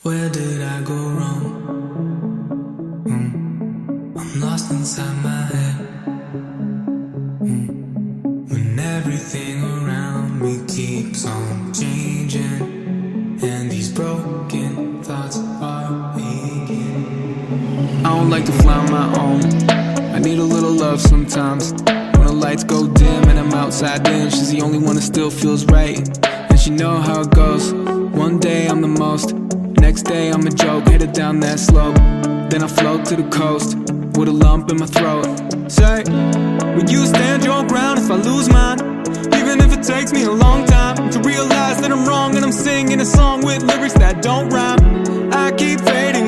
Where did I go wrong? I'm lost inside my head. When everything around me keeps on changing, and these broken thoughts are waking. I don't like to fly on my own. I need a little love sometimes. When the lights go dim and I'm outside in, she's the only one that still feels right. And she know how it goes. One day I'm the most, next day I'm a joke, headed down that slope. Then I float to the coast, with a lump in my throat. Say, will you stand your ground if I lose mine? Even if it takes me a long time to realize that I'm wrong and I'm singing a song with lyrics that don't rhyme. I keep fading